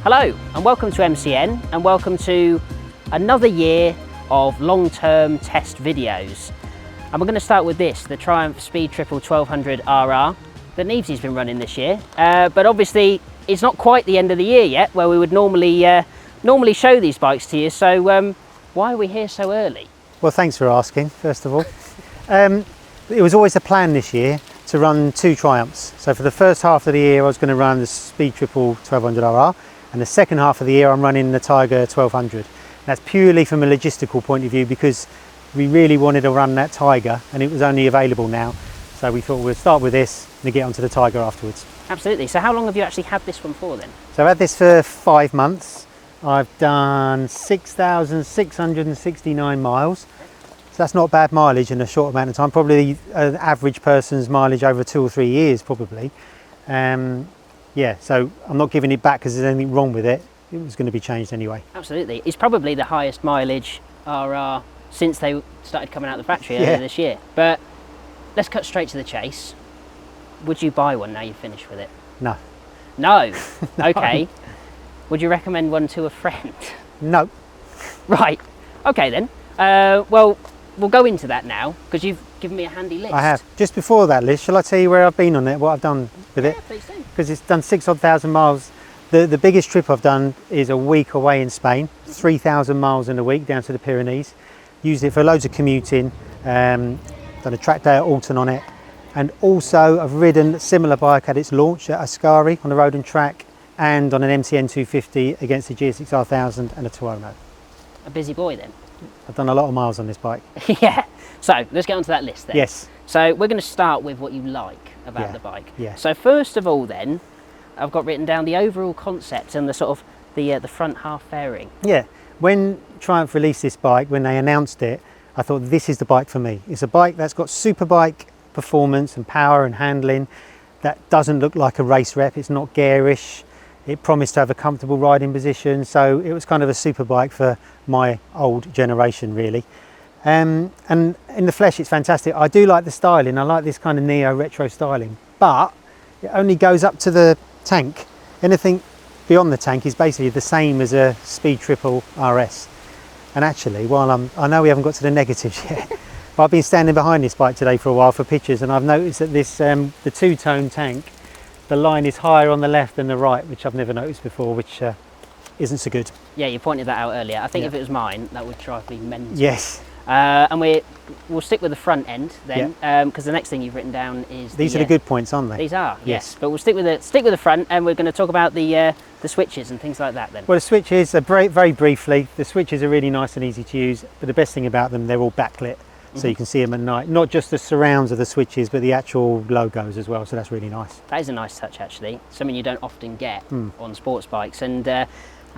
Hello and welcome to MCN and welcome to another year of long-term test videos. And we're going to start with this, the Triumph Speed Triple 1200 RR that Nevesy's been running this year. But obviously it's not quite the end of the year yet where we would normally show these bikes to you. So why are we here so early? Well, thanks for asking, first of all. It was always a plan this year to run two Triumphs. So for the first half of the year I was going to run the Speed Triple 1200 RR, and the second half of the year I'm running the Tiger 1200. That's purely from a logistical point of view because we really wanted to run that Tiger and it was only available now. So we thought we'd start with this and get onto the Tiger afterwards. Absolutely. So how long have you actually had this one for then? So I've had this for 5 months. I've done 6,669 miles. So that's not bad mileage in a short amount of time. Probably an average person's mileage over 2 or 3 years probably. Yeah, so I'm not giving it back because there's anything wrong with it. It was going to be changed anyway. Absolutely. It's probably the highest mileage RR since they started coming out of the factory earlier this year. But let's cut straight to the chase. Would you buy one now you've finished with it? No. No? Okay. Would you recommend one to a friend? No. Right. Okay then. Well, we'll go into that now because you've given me a handy list. I have. Just before that list, shall I tell you where I've been on it, what I've done with it? Yeah, please do. Because it's done 6,000 miles. The biggest trip I've done is a week away in Spain, 3,000 miles in a week down to the Pyrenees. Used it for loads of commuting, done a track day at Alton on it. And also I've ridden a similar bike at its launch at Ascari on the road and track and on an MCN 250 against the GSX-R1000 and a Tuono. A busy boy then. I've done a lot of miles on this bike. Yeah. So let's get onto that list then. Yes. So we're going to start with what you like about the bike. Yeah. So first of all then, I've got written down the overall concept and the sort of the front half fairing. Yeah. When Triumph released this bike, when they announced it, I thought this is the bike for me. It's a bike that's got superbike performance and power and handling that doesn't look like a race rep. It's not garish. It promised to have a comfortable riding position. So it was kind of a super bike for my old generation really. And in the flesh it's fantastic. I do like the styling. I like this kind of neo retro styling, but it only goes up to the tank. Anything beyond the tank is basically the same as a Speed Triple RS. And actually, while I know we haven't got to the negatives yet, but I've been standing behind this bike today for a while for pictures, and I've noticed that this the two-tone tank, the line is higher on the left than the right, which I've never noticed before, which isn't so good. Yeah, you pointed that out earlier. I think if it was mine, that would drive me mental. Yes. And we'll stick with the front end then, because the next thing you've written down is these are the good points, aren't they? These are, yes. But we'll stick with the front, and we're going to talk about the switches and things like that then. Well, the switches are very briefly. The switches are really nice and easy to use, but the best thing about them, they're all backlit, so you can see them at night. Not just the surrounds of the switches, but the actual logos as well. So that's really nice. That is a nice touch actually. Something you don't often get on sports bikes, and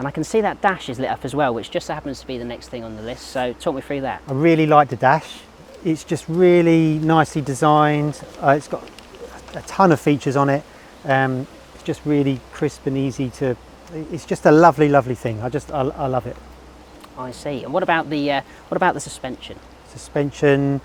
I can see that dash is lit up as well, which just so happens to be the next thing on the list. So talk me through that. I really like the dash. It's just really nicely designed. It's got a ton of features on it. It's just really crisp and easy to. It's just a lovely thing. I love it. I see. And what about the suspension? Suspension.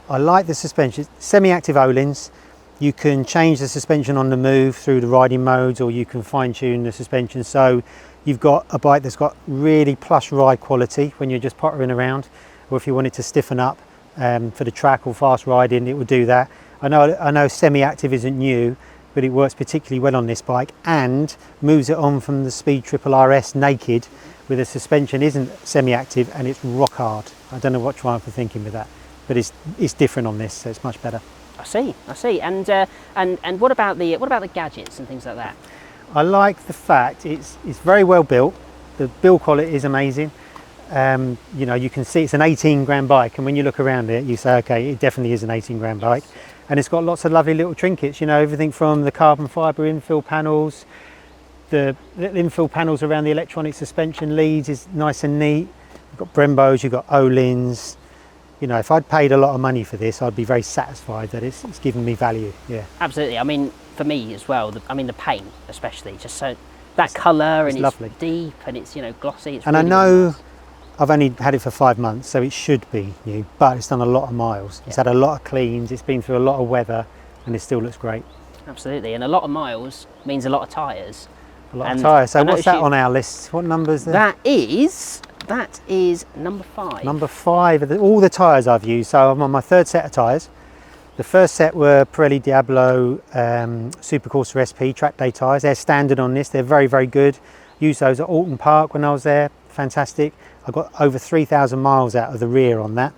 I like the suspension. Semi-active Öhlins. You can change the suspension on the move through the riding modes, or you can fine-tune the suspension. So you've got a bike that's got really plush ride quality when you're just pottering around, or if you want it to stiffen up for the track or fast riding, it would do that. I know semi-active isn't new, but it works particularly well on this bike and moves it on from the Speed Triple RS naked, where the suspension isn't semi-active and it's rock hard. I don't know what Triumph are thinking with that, but it's different on this, so it's much better. I see. And what about the gadgets and things like that? I like the fact it's very well built. The build quality is amazing. You know, you can see it's an 18 grand bike, and when you look around it, you say, okay, it definitely is an 18 grand bike. And it's got lots of lovely little trinkets. You know, everything from the carbon fibre infill panels, the little infill panels around the electronic suspension leads is nice and neat. You've got Brembos, you've got Öhlins. You know, if I'd paid a lot of money for this, I'd be very satisfied that it's given me value. Yeah, absolutely. I mean, for me as well. The paint, especially, just so that colour, and it's lovely, deep, and it's glossy. It's and really, I know really nice. I've only had it for 5 months, so it should be new, but it's done a lot of miles. It's had a lot of cleans. It's been through a lot of weather, and it still looks great. Absolutely, and a lot of miles means a lot of tyres. A lot of tyres. So what's that on our list? What number is there? That is number 5. Number 5 of all the tyres I've used. So I'm on my 3rd set of tyres. The first set were Pirelli Diablo Supercorsa SP track day tyres. They're standard on this. They're very, very good. Used those at Alton Park when I was there. Fantastic. I got over 3,000 miles out of the rear on that.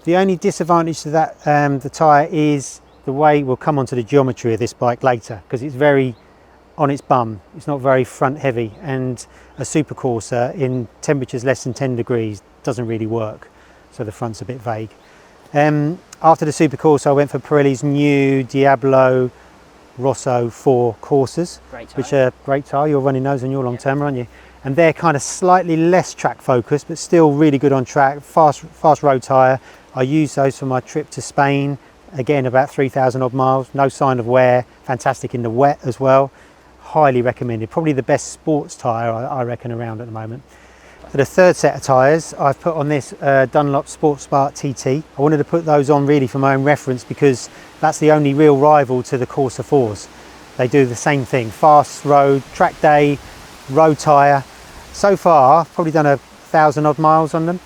The only disadvantage to that the tyre is the way, we'll come on to the geometry of this bike later, because it's very on its bum. It's not very front heavy, and a Supercorsa in temperatures less than 10 degrees doesn't really work, so the front's a bit vague. After the Supercorsa I went for Pirelli's new Diablo Rosso 4 Corsas, which are great tyre. You're running those on your long term, aren't you? And they're kind of slightly less track focused, but still really good on track, fast road tyre. I used those for my trip to Spain, again about 3,000 odd miles, no sign of wear, fantastic in the wet as well. Highly recommended, probably the best sports tyre I reckon around at the moment. For the 3rd set of tyres, I've put on this Dunlop Sport Spark TT. I wanted to put those on really for my own reference, because that's the only real rival to the Corsa 4s. They do the same thing, fast road, track day, road tyre. So far, I've probably done 1,000 odd miles on them.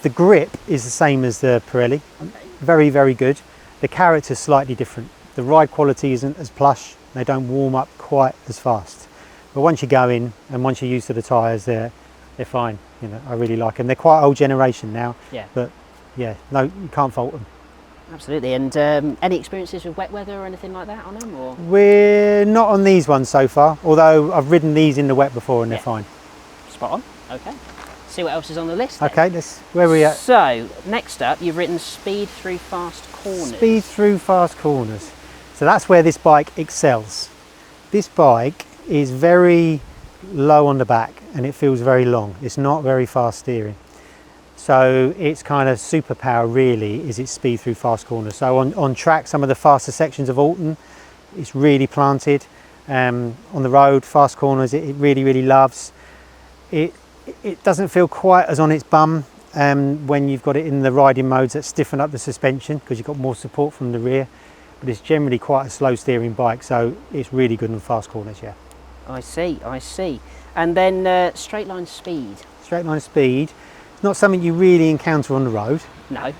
The grip is the same as the Pirelli, very, very good. The character's slightly different. The ride quality isn't as plush. They don't warm up quite as fast, but once you go in and once you're used to the tyres, they're fine. You know, I really like them. They're quite old generation now, but yeah, no, you can't fault them. Absolutely. And any experiences with wet weather or anything like that on them? Or we're not on these ones so far, although I've ridden these in the wet before and they're fine. Spot on. Okay, see what else is on the list then. Okay, where are we at? So next up, you've written speed through fast corners. Speed through fast corners. So that's where this bike excels. This bike is very low on the back and it feels very long. It's not very fast steering. So its kind of superpower really is its speed through fast corners. So on track, some of the faster sections of Alton, it's really planted. On the road, fast corners, it really, really loves. It doesn't feel quite as on its bum when you've got it in the riding modes that stiffen up the suspension, because you've got more support from the rear. But it's generally quite a slow steering bike, so it's really good on fast corners, yeah. I see. And then straight line speed. Straight line speed, it's not something you really encounter on the road. No.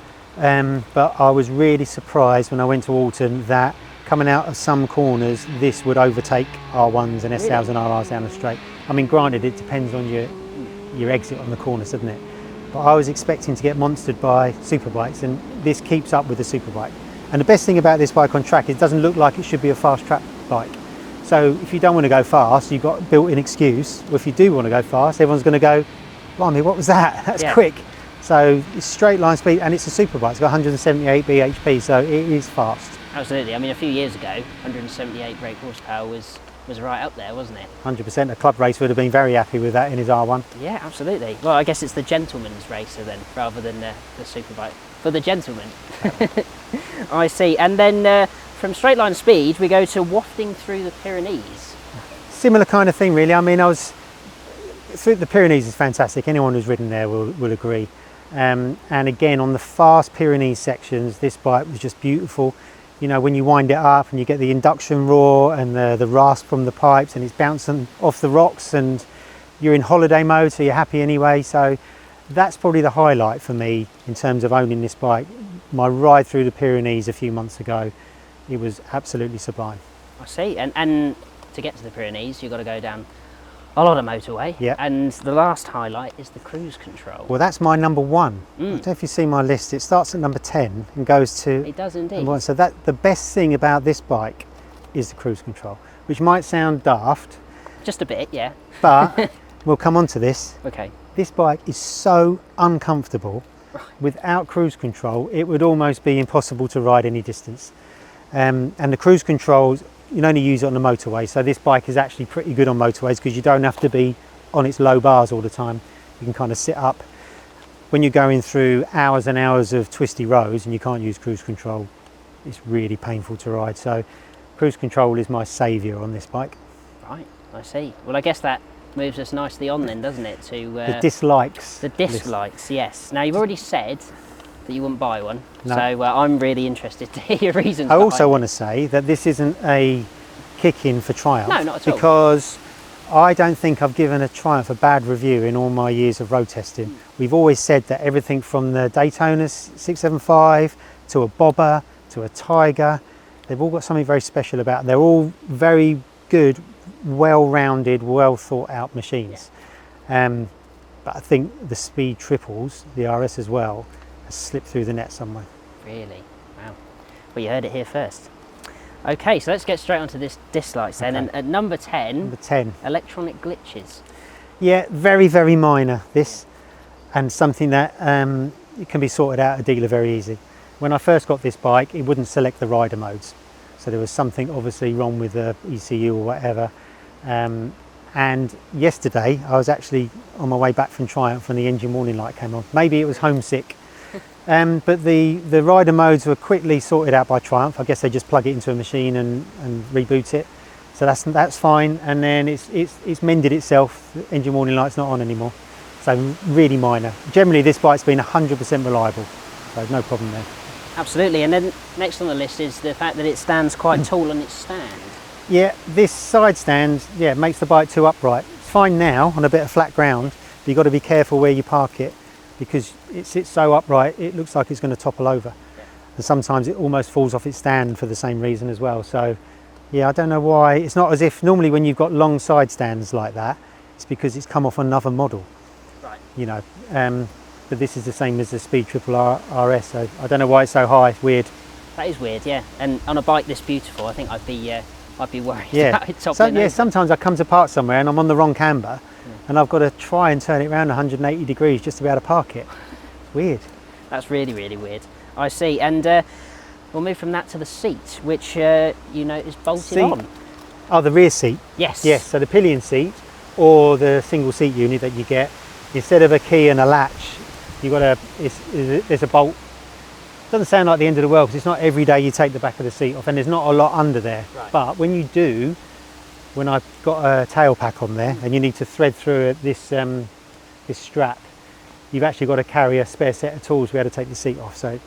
But I was really surprised when I went to Alton that coming out of some corners, this would overtake R1s and S1000 RRs down the straight. I mean, granted, it depends on your exit on the corners, doesn't it? But I was expecting to get monstered by superbikes, and this keeps up with the superbike. And the best thing about this bike on track is it doesn't look like it should be a fast track bike. So if you don't want to go fast, you've got a built-in excuse. Or if you do want to go fast, everyone's going to go, blimey, what was that? That's quick. So it's straight line speed, and it's a superbike. It's got 178 bhp, so it is fast. Absolutely. I mean, a few years ago, 178 brake horsepower was right up there, wasn't it? 100%. A club race would have been very happy with that in his R1. Yeah, absolutely. Well, I guess it's the gentleman's racer then, rather than the superbike. For the gentleman. I see. And then from straight line speed, we go to wafting through the Pyrenees. Similar kind of thing, really. I mean, the Pyrenees is fantastic. Anyone who's ridden there will agree. And again, on the fast Pyrenees sections, this bike was just beautiful. You know, when you wind it up and you get the induction roar and the rasp from the pipes, and it's bouncing off the rocks, and you're in holiday mode, so you're happy anyway. So that's probably the highlight for me in terms of owning this bike. My ride through the Pyrenees a few months ago, it was absolutely sublime. I see. And to get to the Pyrenees, you've got to go down a lot of motorway. Yeah. And the last highlight is the cruise control. Well, that's my number 1. I don't know if you've seen my list. It starts at number 10 and goes to... It does indeed. So the best thing about this bike is the cruise control, which might sound daft. Just a bit, yeah. But we'll come on to this. Okay. This bike is so uncomfortable. Without cruise control, it would almost be impossible to ride any distance. And the cruise controls, you can only use it on the motorway. So this bike is actually pretty good on motorways, because you don't have to be on its low bars all the time. You can kind of sit up. When you're going through hours and hours of twisty roads and you can't use cruise control, it's really painful to ride. So cruise control is my saviour on this bike. Right, I see. Well, I guess that moves us nicely on then, doesn't it, to the dislikes. The dislikes, yes. Now, you've already said that you wouldn't buy one, no. So I'm really interested to hear your reasons. I also want to say that this isn't a kick-in for Triumph. No, not at all. Because I don't think I've given a Triumph a bad review in all my years of road testing. We've always said that everything from the Daytona 675 to a Bobber to a Tiger, they've all got something very special about them. They're all very good, well-rounded, well thought out machines. But I think the speed triples, the RS as well, has slipped through the net somewhere. Really? Wow. Well, you heard it here first. Okay, so let's get straight onto this dislikes then. Okay. And at number 10, Number 10. electronic glitches. Yeah, very, very minor, this, and something that it can be sorted out at a dealer very easy. When I first got this bike, it wouldn't select the rider modes. So there was something obviously wrong with the ECU or whatever. And yesterday, I was actually on my way back from Triumph and the engine warning light came on. Maybe it was homesick. But the rider modes were quickly sorted out by Triumph. I guess they just plug it into a machine and reboot it. So that's fine. And then it's mended itself. The engine warning light's not on anymore. So really minor. Generally, this bike's been 100% reliable. So no problem there. Absolutely. And then next on the list is the fact that it stands quite tall on its stand. Yeah, this side stand, makes the bike too upright. It's fine now on a bit of flat ground, but you've got to be careful where you park it because it sits so upright, it looks like it's going to topple over. Yeah. And sometimes it almost falls off its stand for the same reason as well. So, yeah, I don't know why. It's not as if normally when you've got long side stands like that, it's because it's come off another model. Right. You know, but this is the same as the Speed Triple RS, so I don't know why it's so high. It's weird. That is weird, yeah. And on a bike this beautiful, I think I'd be worried Yeah. about it toppling over. Sometimes I come to park somewhere and I'm on the wrong camber and I've got to try and turn it around 180 degrees just to be able to park it. It's weird. That's really, really weird. I see. And we'll move from that to the seat, which you know is bolted on. Oh, the rear seat? Yes. Yes, so the pillion seat or the single seat unit that you get, instead of a key and a latch, you've got there's a bolt. Doesn't sound like the end of the world because it's not every day you take the back of the seat off and there's not a lot under there. Right. But when you do, when I've got a tail pack on there and you need to thread through this strap, you've actually got to carry a spare set of tools to be able to take the seat off. So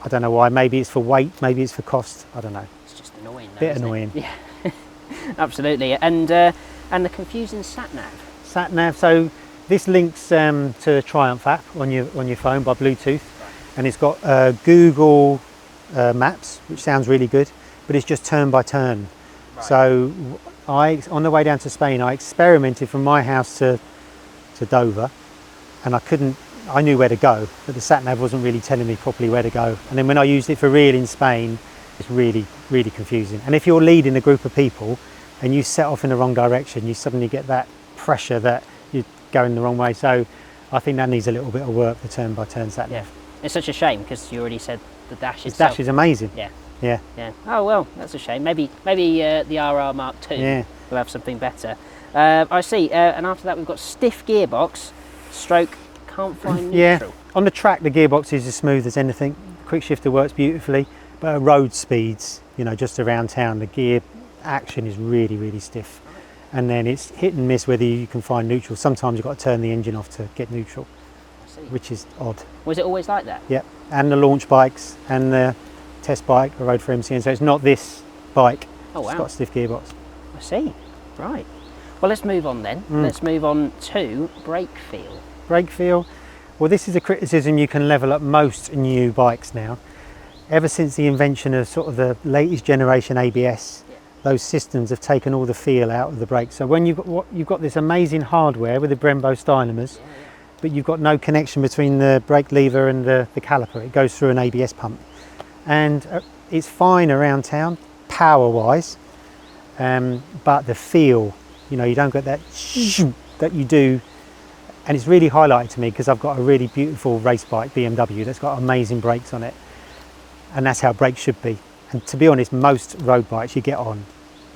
I don't know why. Maybe it's for weight, maybe it's for cost. I don't know. It's just annoying though, Bit annoying. Yeah, absolutely. And the confusing sat nav. Sat nav. So this links to the Triumph app on your phone by Bluetooth. And it's got Google Maps, which sounds really good, but it's just turn by turn. Right. So on the way down to Spain, I experimented from my house to Dover, and I knew where to go, but the sat nav wasn't really telling me properly where to go. And then when I used it for real in Spain, it's really, really confusing. And if you're leading a group of people and you set off in the wrong direction, you suddenly get that pressure that you're going the wrong way. So I think that needs a little bit of work, the turn by turn sat nav. Yeah. It's such a shame because you already said the dash itself. The dash is amazing. Yeah. Yeah. Yeah. Oh well, that's a shame. Maybe the RR Mark II will have something better. I see. And after that, we've got stiff gearbox. Stroke can't find neutral. Yeah. On the track, the gearbox is as smooth as anything. Quick shifter works beautifully, but at road speeds, you know, just around town, the gear action is really, really stiff. And then it's hit and miss whether you can find neutral. Sometimes you've got to turn the engine off to get neutral, which is odd. Was it always like that? Yep, and the launch bikes and the test bike I rode for MCN, so it's not this bike. Oh wow. It's got a stiff gearbox. I see, right. Well, let's move on then. Let's move on to brake feel. Brake feel, well this is a criticism you can level at most new bikes now. Ever since the invention of sort of the latest generation ABS, those systems have taken all the feel out of the brakes. So when you've got this amazing hardware with the Brembo stylomers, but you've got no connection between the brake lever and the caliper. It goes through an ABS pump. And it's fine around town, power-wise, but the feel, you know, you don't get that that you do. And it's really highlighted to me because I've got a really beautiful race bike, BMW, that's got amazing brakes on it. And that's how brakes should be. And to be honest, most road bikes you get on,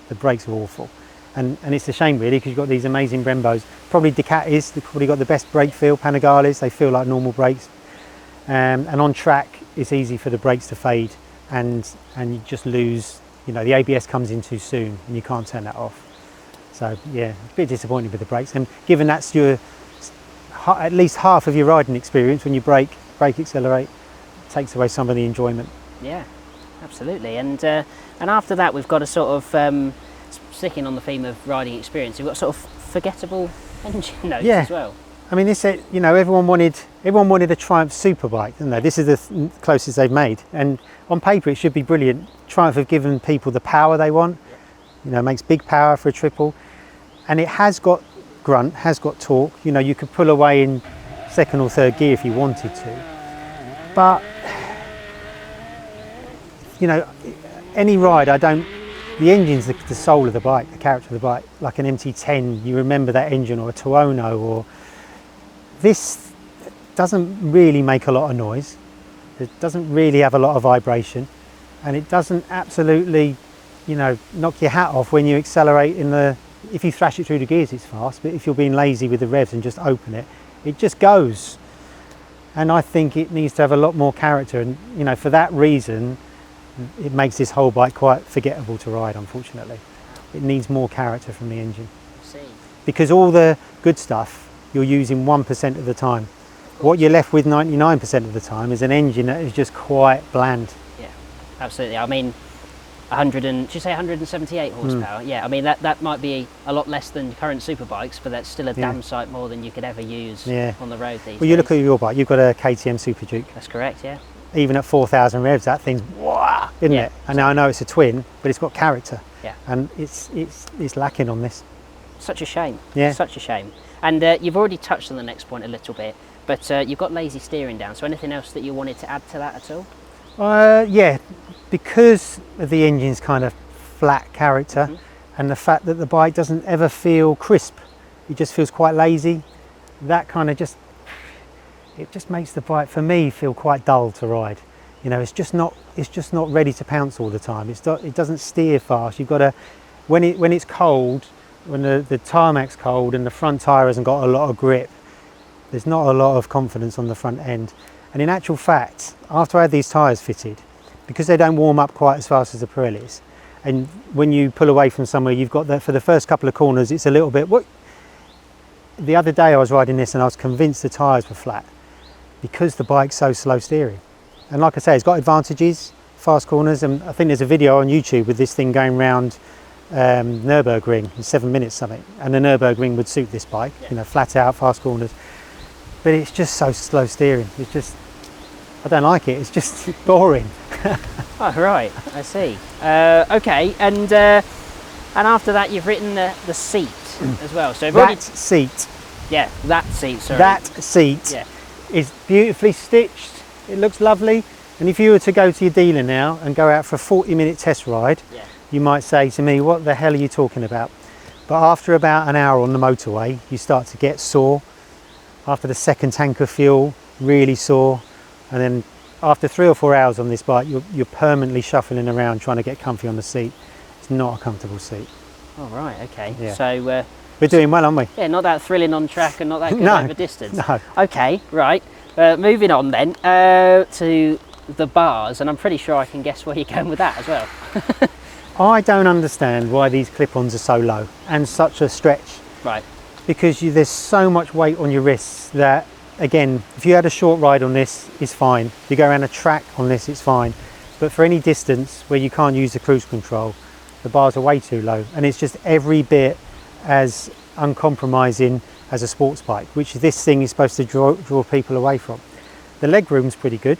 the brakes are awful. And it's a shame really because you've got these amazing Brembos. Probably Ducatis, they've probably got the best brake feel, Panigales, they feel like normal brakes. And on track, it's easy for the brakes to fade and you just lose, you know, the ABS comes in too soon and you can't turn that off. So yeah, a bit disappointed with the brakes. And given that's at least half of your riding experience, when you brake accelerate, it takes away some of the enjoyment. Yeah, absolutely. And after that, we've got a sort of sticking on the theme of riding experience, you've got sort of forgettable engine notes Yeah. as well. I mean, this, you know, everyone wanted a Triumph Superbike, didn't they? This is the closest they've made, and on paper it should be brilliant. Triumph have given people the power they want. You know, makes big power for a triple, and it has got grunt, has got torque. You know, you could pull away in second or third gear if you wanted to, but you know, any ride, the engine's the soul of the bike, the character of the bike. Like an MT10, you remember that engine, or a Tuono, or this doesn't really make a lot of noise. It doesn't really have a lot of vibration, and it doesn't absolutely, you know, knock your hat off when you accelerate if you thrash it through the gears, it's fast, but if you're being lazy with the revs and just open it, it just goes. And I think it needs to have a lot more character, and you know, for that reason, it makes this whole bike quite forgettable to ride, unfortunately. It needs more character from the engine. Because all the good stuff you're using 1% of the time. What you're left with 99% of the time is an engine that is just quite bland. Yeah, absolutely. I mean, did you say 178 horsepower? Yeah, I mean, that might be a lot less than current superbikes, but that's still a damn sight more than you could ever use on the road these days. Well, you look at your bike, you've got a KTM Super Duke. That's correct, yeah. Even at 4,000 revs, that thing's wah, isn't it? And now I know it's a twin, but it's got character. Yeah. And it's lacking on this. Such a shame. Yeah. Such a shame. And you've already touched on the next point a little bit, but you've got lazy steering down. So anything else that you wanted to add to that at all? Yeah, because of the engine's kind of flat character, and the fact that the bike doesn't ever feel crisp, it just feels quite lazy. That kind of just makes the bike, for me, feel quite dull to ride. You know, it's just not ready to pounce all the time. It doesn't steer fast. You've got to, when it's cold, when the tarmac's cold and the front tyre hasn't got a lot of grip, there's not a lot of confidence on the front end. And in actual fact, after I had these tyres fitted, because they don't warm up quite as fast as the Pirellis, and when you pull away from somewhere, you've got that for the first couple of corners, it's a little bit, the other day I was riding this and I was convinced the tyres were flat because the bike's so slow steering. And like I say, it's got advantages, fast corners, and I think there's a video on YouTube with this thing going round Nürburgring in 7 minutes something, and the Nürburgring would suit this bike, you know, flat out, fast corners. But it's just so slow steering. It's just, I don't like it. It's just boring. Oh, right, I see. Okay, and after that you've written the seat as well. So that seat. Yeah, that seat, sorry. That seat is beautifully stitched. It looks lovely. And if you were to go to your dealer now and go out for a 40-minute test ride, you might say to me, what the hell are you talking about? But after about an hour on the motorway, you start to get sore. After the second tank of fuel, really sore. And then after 3 or 4 hours on this bike, you're permanently shuffling around trying to get comfy on the seat. It's not a comfortable seat. Oh, right, okay. Yeah. So we're doing well, aren't we? Yeah, not that thrilling on track and not that good over distance. No. Okay, right. Moving on then to the bars, and I'm pretty sure I can guess where you're going with that as well. I don't understand why these clip-ons are so low and such a stretch. Right. Because there's so much weight on your wrists that, again, if you had a short ride on this, it's fine. If you go around a track on this, it's fine. But for any distance where you can't use the cruise control, the bars are way too low. And it's just every bit as uncompromising as a sports bike, which this thing is supposed to draw people away from. The legroom's pretty good.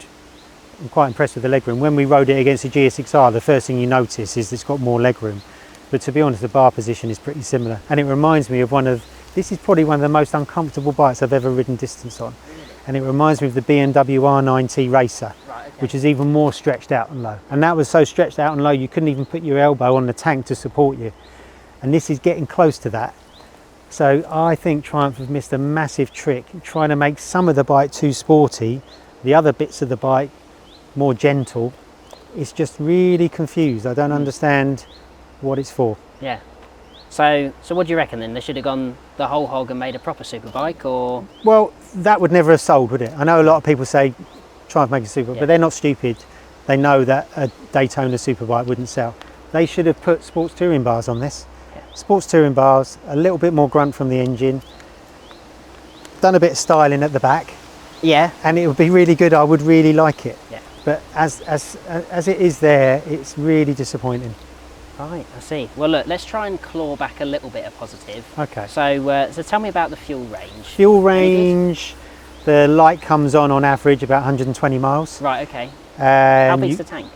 I'm quite impressed with the legroom. When we rode it against the GSX-R, the first thing you notice is it's got more legroom. But to be honest, the bar position is pretty similar. And it reminds me of this is probably one of the most uncomfortable bikes I've ever ridden distance on. And it reminds me of the BMW R9T Racer, which is even more stretched out and low. And that was so stretched out and low, you couldn't even put your elbow on the tank to support you. And this is getting close to that. So I think Triumph have missed a massive trick trying to make some of the bike too sporty, the other bits of the bike more gentle. It's just really confused. I don't understand what it's for. Yeah. So what do you reckon then? They should have gone the whole hog and made a proper superbike, or? Well, that would never have sold, would it? I know a lot of people say try and make a super, but they're not stupid. They know that a Daytona superbike wouldn't sell. They should have put sports touring bars on this. Sports touring bars, a little bit more grunt from the engine, done a bit of styling at the back. Yeah. And it would be really good. I would really like it. Yeah. But as it is there, it's really disappointing. Right, I see. Well, look, let's try and claw back a little bit of positive. Okay. So tell me about the fuel range. Fuel range, the light comes on average about 120 miles. Right, okay. How big's the tank?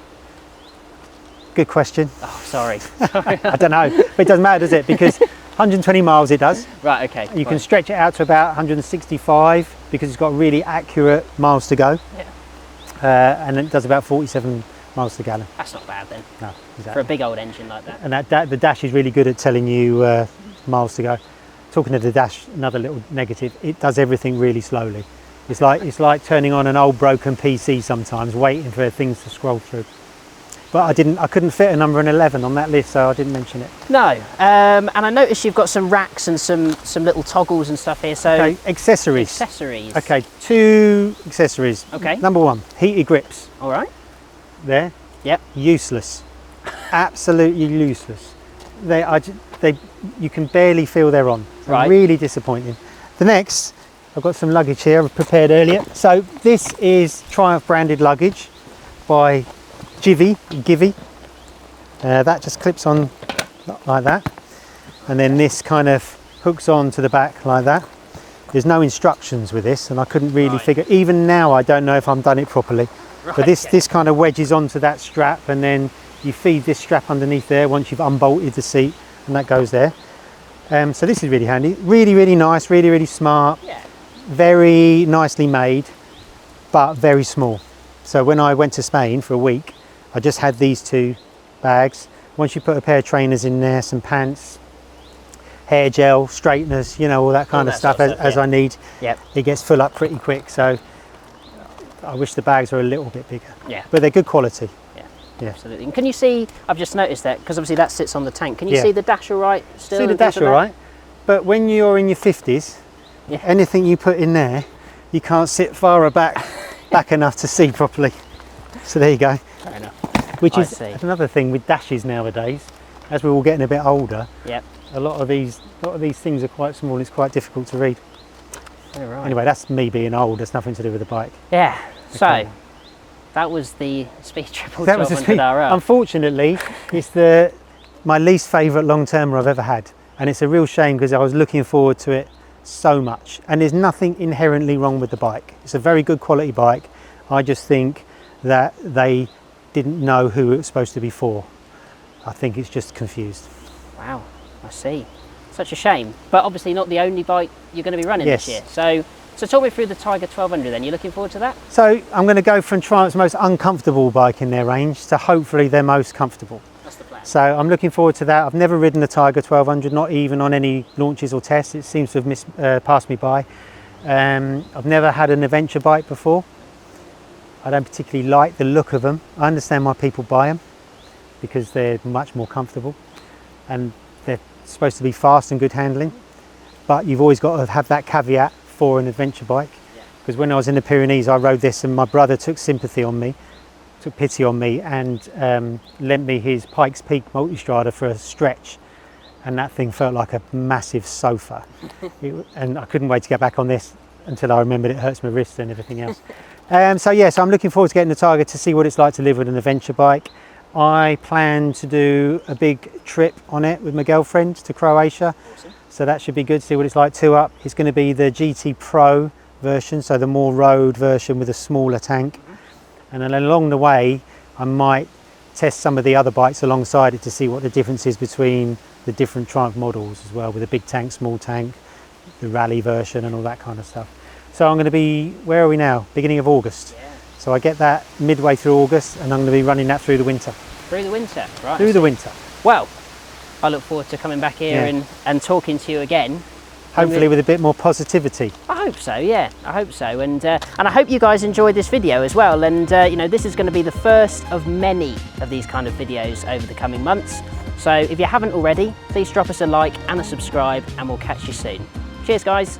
Good question. Oh, sorry. I don't know, but it doesn't matter, does it? Because 120 miles it does. Right, okay. You can stretch it out to about 165 because it's got really accurate miles to go. Yeah. And it does about 47 miles to the gallon. That's not bad then. No, exactly. For a big old engine like that. And the dash is really good at telling you miles to go. Talking of the dash, another little negative, it does everything really slowly. It's like turning on an old broken PC sometimes, waiting for things to scroll through. But I couldn't fit a number 11 on that list, so I didn't mention it. No, and I noticed you've got some racks and some little toggles and stuff here. So okay, accessories. Accessories. Okay, 2 accessories. Okay. Number 1, heated grips. All right. There. Yep. Useless. Absolutely useless. You can barely feel they're on. Right. Really disappointing. The next, I've got some luggage here I've prepared earlier. So this is Triumph branded luggage by Givy. That just clips on like that, and then this kind of hooks on to the back like that. There's no instructions with this, and I couldn't really figure, even now I don't know if I've done it properly. But this kind of wedges onto that strap, and then you feed this strap underneath there once you've unbolted the seat, and that goes there. So this is really handy, really nice, really smart. Yeah. Very nicely made, but very small. So when I went to Spain for a week, I just had these 2 bags. Once you put a pair of trainers in there, some pants, hair gel, straighteners, you know, all that kind of stuff as I need, Yep. it gets full up pretty quick. So I wish the bags were a little bit bigger. Yeah. But they're good quality. Yeah. Absolutely. And can you see, I've just noticed that, because obviously that sits on the tank, can you Yeah. see the dash all right still? See the dash all right, but when you're in your 50s, Yeah. anything you put in there, you can't sit far back enough to see properly. So there you go. Fair enough. Which I is see. another thing with dashes nowadays. As we're all getting a bit older, Yep. a lot of these things are quite small. It's quite difficult to read. All right. Anyway, that's me being old. It's nothing to do with the bike. Yeah. So Okay. that was the Speed Triple That was 1200 RR. Unfortunately, it's my least favourite long-termer I've ever had, and it's a real shame because I was looking forward to it so much. And there's nothing inherently wrong with the bike. It's a very good quality bike. I just think that they didn't know who it was supposed to be for. I think it's just confused. Wow, I see. Such a shame. But obviously not the only bike you're going to be running Yes. this year. So talk me through the Tiger 1200 then. You looking forward to that? So I'm going to go from Triumph's most uncomfortable bike in their range to hopefully their most comfortable. That's the plan. So I'm looking forward to that. I've never ridden a Tiger 1200, not even on any launches or tests. It seems to have passed me by. I've never had an adventure bike before. I don't particularly like the look of them. I understand why people buy them because they're much more comfortable and they're supposed to be fast and good handling. But you've always got to have that caveat for an adventure bike. Because when I was in the Pyrenees, I rode this and my brother took pity on me and lent me his Pikes Peak Multistrada for a stretch. And that thing felt like a massive sofa. And I couldn't wait to get back on this until I remembered it hurts my wrist and everything else. So I'm looking forward to getting the Tiger to see what it's like to live with an adventure bike. I plan to do a big trip on it with my girlfriend to Croatia. Awesome. So that should be good to see what it's like 2-up. It's going to be the GT Pro version, so the more road version with a smaller tank. And then along the way, I might test some of the other bikes alongside it to see what the difference is between the different Triumph models as well, with a big tank, small tank, the rally version and all that kind of stuff. So I'm going to be, where are we now? Beginning of August. Yeah. So I get that midway through August and I'm going to be running that through the winter. Through the winter, right. Through the winter. Well, I look forward to coming back here and talking to you again. Hopefully with a bit more positivity. I hope so, yeah, I hope so. And I hope you guys enjoyed this video as well. And you know, this is going to be the first of many of these kind of videos over the coming months. So if you haven't already, please drop us a like and a subscribe and we'll catch you soon. Cheers guys.